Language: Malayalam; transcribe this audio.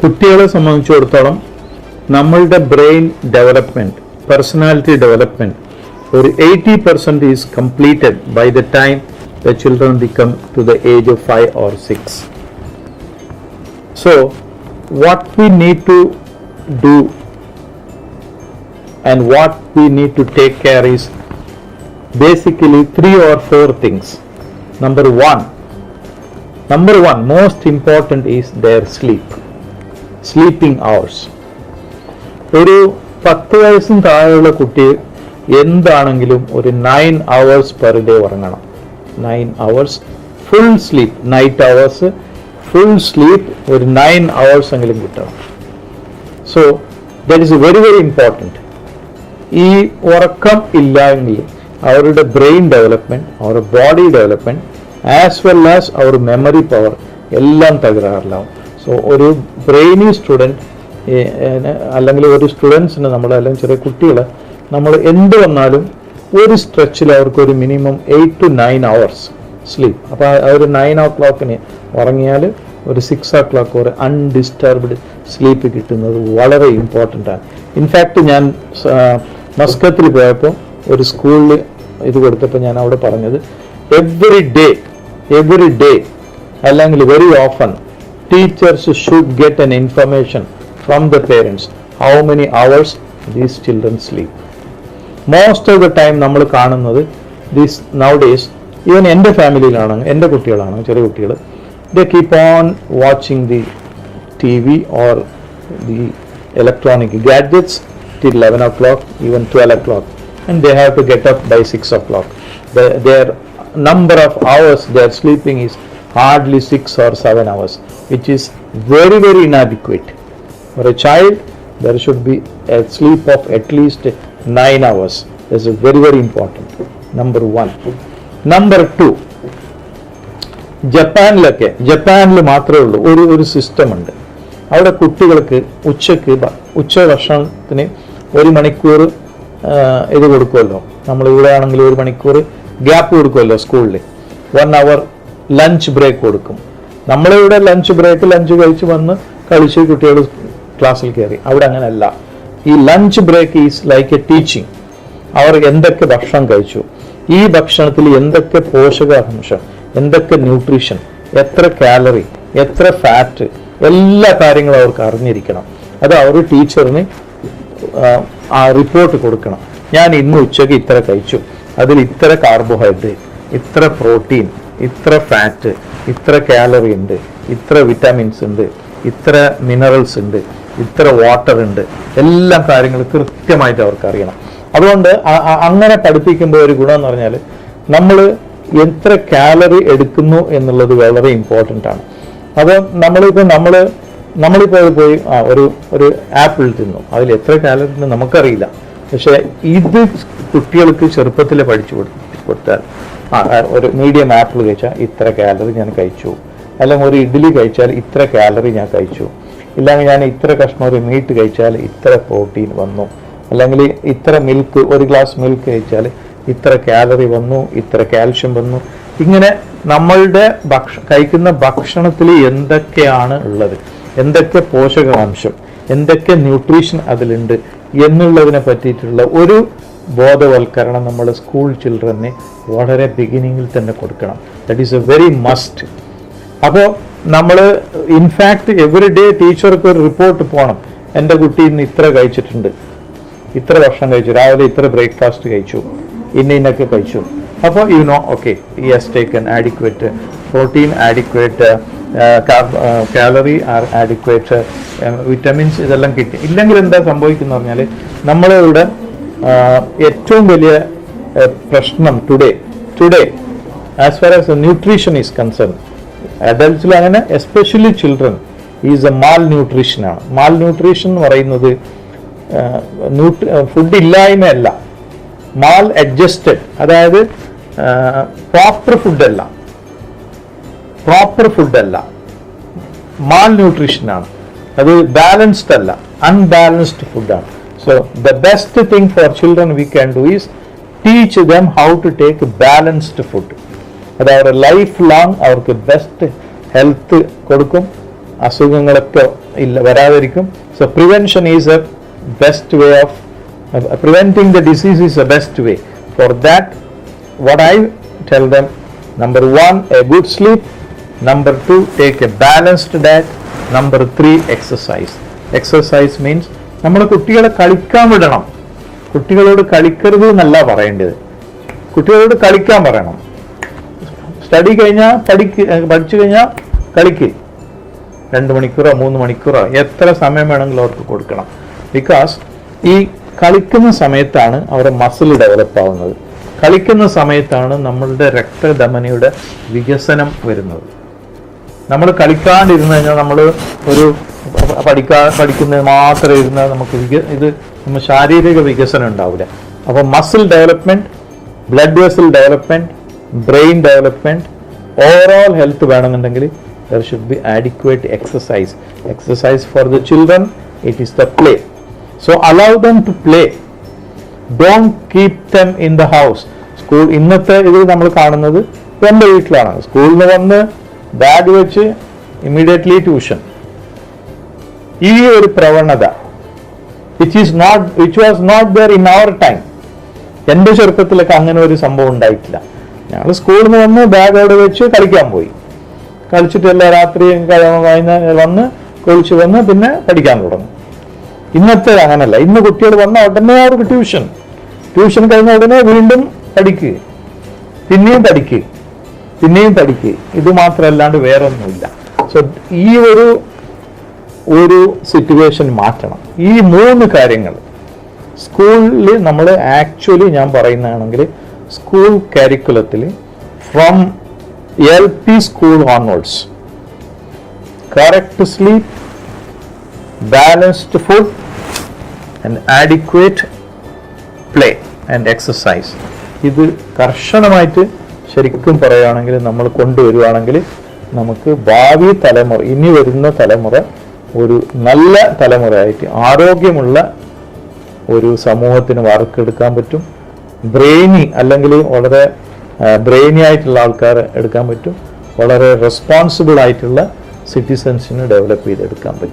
കുട്ടികളെ സംബന്ധിച്ചിടത്തോളം നമ്മളുടെ ബ്രെയിൻ ഡെവലപ്മെൻറ്റ്, പേഴ്സണാലിറ്റി ഡെവലപ്മെൻറ്റ് ഒരു 80% is completed by the time the children become to the age of 5 or 6. So what we need to do and what we need to take care is basically 3 or 4 things. Number one, most important is their sleeping hours. ഒരു 10 വയസ്സിന് താഴെയുള്ള കുട്ടി എന്താണെങ്കിലും ഒരു 9 hours per day ഉറങ്ങണം. 9 hours full sleep, night hours full sleep ഒരു 9 hours എങ്കിലും കിട്ടണം. So that is very very important. ഈ ഉറക്കം ഇല്ല എങ്കിൽ അവരുടെ ബ്രെയിൻ ഡെവലപ്മെൻറ്റ്, അവരുടെ body development as well as അവർ മെമ്മറി പവർ എല്ലാം തകരാറിലാവും. സോ ഒരു ബ്രെയിനി സ്റ്റുഡൻറ്റ് അല്ലെങ്കിൽ ഒരു സ്റ്റുഡൻസിന് നമ്മൾ അല്ലെങ്കിൽ ചെറിയ കുട്ടികളെ നമ്മൾ എന്ത് വന്നാലും ഒരു സ്ട്രെച്ചിൽ അവർക്ക് ഒരു മിനിമം 8 to 9 hours സ്ലീപ്പ്. അപ്പോൾ ഒരു 9 o'clock ഉറങ്ങിയാൽ ഒരു 6 o'clock ഒരു അൺഡിസ്റ്റർബ്ഡ് സ്ലീപ്പ് കിട്ടുന്നത് വളരെ ഇമ്പോർട്ടൻ്റ് ആണ്. ഇൻഫാക്റ്റ് ഞാൻ മസ്കത്തിൽ പോയപ്പോൾ ഒരു സ്കൂളിൽ ഇത് കൊടുത്തപ്പോൾ ഞാൻ അവിടെ പറഞ്ഞത് എവറി ഡേ അല്ലെങ്കിൽ very often teachers should get an information from the parents how many hours these children sleep. Most of the time നമ്മൾ കാണുന്നത് this nowadays, ഈവൻ എൻ്റെ ഫാമിലിയിലാണെങ്കിൽ എൻ്റെ കുട്ടികളാണ് ചെറിയ കുട്ടികൾ, they keep on watching the TV or the electronic gadgets till 11 o'clock, even 12 o'clock, and they have to get up by 6 o'clock. Their number of hours they are sleeping is hardly 6 or 7 hours, which is very very inadequate. For a child there should be a sleep of at least 9 hours. This is very very important. Number 1. Number 2, ജപ്പാനിൽ മാത്രമേ ഉള്ളൂ ഒരു സിസ്റ്റം ഉണ്ട്. അവിടെ കുട്ടികൾക്ക് ഉച്ച ഭക്ഷണത്തിന് 1 മണിക്കൂർ ഇത് കൊടുക്കുമല്ലോ. നമ്മളിവിടെ ആണെങ്കിൽ 1 മണിക്കൂർ ഗ്യാപ്പ് കൊടുക്കുമല്ലോ സ്കൂളിൽ. 1 hour ലഞ്ച് ബ്രേക്ക് കൊടുക്കും. നമ്മളിവിടെ ലഞ്ച് കഴിച്ച് വന്ന് കളിച്ച് കുട്ടികൾ ക്ലാസ്സിൽ കയറി. അവിടെ അങ്ങനെയല്ല. ഈ lunch break is like a teaching. അവർ എന്തൊക്കെ ഭക്ഷണം കഴിച്ചു, ഈ ഭക്ഷണത്തിൽ എന്തൊക്കെ പോഷകാംശം, എന്തൊക്കെ ന്യൂട്രീഷൻ, എത്ര കാലറി, എത്ര ഫാറ്റ്, എല്ലാ കാര്യങ്ങളും അവർക്ക് അറിഞ്ഞിരിക്കണം. അത് അവർ ടീച്ചറിന് ആ റിപ്പോർട്ട് കൊടുക്കണം. ഞാൻ ഇന്ന് ഉച്ചയ്ക്ക് ഇത്ര കഴിച്ചു, അതിൽ ഇത്ര കാർബോഹൈഡ്രേറ്റ്, ഇത്ര പ്രോട്ടീൻ, ഇത്ര ഫാറ്റ്, ഇത്ര കാലറി ഉണ്ട്, ഇത്ര വിറ്റാമിൻസ് ഉണ്ട്, ഇത്ര മിനറൽസ് ഉണ്ട്, ഇത്ര വാട്ടർ ഉണ്ട്, എല്ലാ കാര്യങ്ങളും കൃത്യമായിട്ട് അവർക്ക് അറിയണം. അതുകൊണ്ട് അങ്ങനെ പഠിപ്പിക്കുമ്പോൾ ഒരു ഗുണം എന്ന് പറഞ്ഞാൽ നമ്മൾ എത്ര കാലറി എടുക്കുന്നു എന്നുള്ളത് വളരെ ഇമ്പോർട്ടൻ്റ് ആണ്. അപ്പോൾ നമ്മളിപ്പോൾ പോയി ഒരു ആപ്പിൾ തിന്നു, അതിൽ എത്ര കാലറി ഉണ്ട് നമുക്കറിയില്ല. പക്ഷേ ഇത് കുട്ടികൾക്ക് ചെറുപ്പത്തിൽ പഠിച്ചു കൊടുത്താൽ ഒരു മീഡിയം ആപ്പിൾ കഴിച്ചാൽ ഇത്ര കാലറി ഞാൻ കഴിച്ചു, അല്ലെങ്കിൽ ഒരു ഇഡ്ഡലി കഴിച്ചാൽ ഇത്ര കാലറി ഞാൻ കഴിച്ചു, ഇല്ലെങ്കിൽ ഞാൻ ഇത്ര കഷ്ണം ഒരു മീറ്റ് കഴിച്ചാൽ ഇത്ര പ്രോട്ടീൻ വന്നു, അല്ലെങ്കിൽ ഇത്ര മിൽക്ക്, ഒരു ഗ്ലാസ് മിൽക്ക് കഴിച്ചാൽ ഇത്ര കാലറി വന്നു, ഇത്ര കാൽഷ്യം വന്നു. ഇങ്ങനെ നമ്മളുടെ കഴിക്കുന്ന ഭക്ഷണത്തിൽ എന്തൊക്കെയാണ് ഉള്ളത്, എന്തൊക്കെ പോഷകാംശം, എന്തൊക്കെ ന്യൂട്രീഷൻ അതിലുണ്ട് എന്നുള്ളതിനെ പറ്റിയിട്ടുള്ള ഒരു ബോധവൽക്കരണം നമ്മൾ സ്കൂൾ ചിൽഡ്രനെ വളരെ ബിഗിനിങ്ങിൽ തന്നെ കൊടുക്കണം. That is A very must. അപ്പോൾ നമ്മൾ ഇൻഫാക്ട് എവറി ഡേ ടീച്ചർക്ക് ഒരു റിപ്പോർട്ട് പോകണം. എൻ്റെ കുട്ടി ഇന്ന് ഇത്ര കഴിച്ചിട്ടുണ്ട്, ഇത്ര ഭക്ഷണം കഴിച്ചു, രാവിലെ ഇത്ര ബ്രേക്ക്ഫാസ്റ്റ് കഴിച്ചു, ഇന്നൊക്കെ കഴിച്ചു. അപ്പോൾ ഓക്കെ, ഈ has taken adequate protein, adequate calorie, adequate vitamins, ഇതെല്ലാം കിട്ടി. ഇല്ലെങ്കിൽ എന്താ സംഭവിക്കുന്നത് പറഞ്ഞാൽ നമ്മളിവിടെ ഏറ്റവും വലിയ പ്രശ്നം today as far as nutrition is concern, അഡൽട്സിൽ അങ്ങനെ എസ്പെഷ്യലി ചിൽഡ്രൻ ഈസ് എ മാൽ ന്യൂട്രീഷനാണ്. മാൽ ന്യൂട്രീഷൻ എന്ന് പറയുന്നത് ഫുഡ് ഇല്ലായ്മയല്ല, മാൽ അഡ്ജസ്റ്റഡ്, അതായത് പ്രോപ്പർ ഫുഡല്ല, മാൽ ന്യൂട്രീഷനാണ്. അത് ബാലൻസ്ഡ് അല്ല, അൺബാലൻസ്ഡ് ഫുഡാണ്. So the best thing for children we can do is teach them how to take balanced food. അത് അവരുടെ ലൈഫ് ലോങ് അവർക്ക് ബെസ്റ്റ് ഹെൽത്ത് കൊടുക്കും, അസുഖങ്ങളൊക്കെ വരാതിരിക്കും. So prevention is a best way of preventing the disease is the best way. For that, what I tell them, number 1, a good sleep, number 2, take a balanced diet, number 3, exercise. Exercise means നമ്മൾ കുട്ടികളെ കളിക്കാൻ വിടണം. കുട്ടികളോട് കളിക്കരുത് എന്നല്ല പറയേണ്ടത്, കുട്ടികളോട് കളിക്കാൻ പറയണം. സ്റ്റഡി കഴിഞ്ഞാൽ പഠിച്ചു കഴിഞ്ഞാൽ കളിക്ക്, 2 മണിക്കൂറോ 3 മണിക്കൂറോ എത്ര സമയം വേണമെങ്കിലും അവർക്ക് കൊടുക്കണം. ബിക്കോസ് ഈ കളിക്കുന്ന സമയത്താണ് അവരുടെ മസിൽ ഡെവലപ്പ് ആവുന്നത്, കളിക്കുന്ന സമയത്താണ് നമ്മളുടെ രക്തധമനിയുടെ വികസനം വരുന്നത്. നമ്മൾ കളിക്കാണ്ടിരുന്നു കഴിഞ്ഞാൽ നമ്മൾ ഒരു പഠിക്കുന്നത് മാത്രം ഇരുന്നാൽ നമുക്ക് നമ്മൾ ശാരീരിക വികസനം ഉണ്ടാവില്ല. അപ്പോൾ muscle development, blood vessel development, brain development, overall health വേണമെന്നുണ്ടെങ്കിൽ there should be adequate exercise. Exercise for the children, it is the play. So allow them to play. Don't keep them in the house. School ഇന്നത്തെ ഇത് നമ്മൾ കാണുന്നത് എൻ്റെ വീട്ടിലാണ്. സ്കൂളിൽ നിന്ന് വന്ന് ബാഗ് വെച്ച് ഇമ്മീഡിയറ്റ്ലി ട്യൂഷൻ. ഈ ഒരു പ്രവണത which was not there in our time. എൻ്റെ ചെറുപ്പത്തിലൊക്കെ അങ്ങനെ ഒരു സംഭവം ഉണ്ടായിട്ടില്ല. ഞങ്ങൾ സ്കൂളിൽ നിന്ന് വന്ന് ബാഗ് അവിടെ വെച്ച് കളിക്കാൻ പോയി, കളിച്ചിട്ട് എല്ലാ രാത്രിയും വൈകുന്നേരം വന്ന് കുളിച്ച് വന്ന് പിന്നെ പഠിക്കാൻ തുടങ്ങും. ഇന്നത്തെ അങ്ങനല്ല. ഇന്ന് കുട്ടികൾ വന്ന ഉടനെ അവർക്ക് ട്യൂഷൻ കഴിഞ്ഞ ഉടനെ വീണ്ടും പഠിക്കുക, പിന്നെയും പഠിക്കുക. ഇത് മാത്രമല്ലാണ്ട് വേറെ ഒന്നുമില്ല. സോ ഈ ഒരു സിറ്റുവേഷൻ മാറ്റണം. ഈ 3 കാര്യങ്ങൾ സ്കൂളിൽ നമ്മൾ ആക്ച്വലി ഞാൻ പറയുന്നതാണെങ്കിൽ സ്കൂൾ കരിക്കുലത്തിൽ from LP school onwards, correct sleep, balanced food and adequate play and exercise. ഇത് കർശനമായിട്ട് ശരിക്കും പറയുകയാണെങ്കിൽ നമ്മൾ കൊണ്ടുവരികയാണെങ്കിൽ നമുക്ക് ഭാവി തലമുറ, ഇനി വരുന്ന തലമുറ ഒരു നല്ല തലമുറയായിട്ട് ആരോഗ്യമുള്ള ഒരു സമൂഹത്തിന് വാർത്തെടുക്കാൻ പറ്റും. അല്ലെങ്കിൽ വളരെ ബ്രെയിനി ആയിട്ടുള്ള ആൾക്കാരെ എടുക്കാൻ പറ്റും. വളരെ റെസ്പോൺസിബിൾ ആയിട്ടുള്ള സിറ്റിസൺസിന് ഡെവലപ്പ് ചെയ്തെടുക്കാൻ പറ്റും.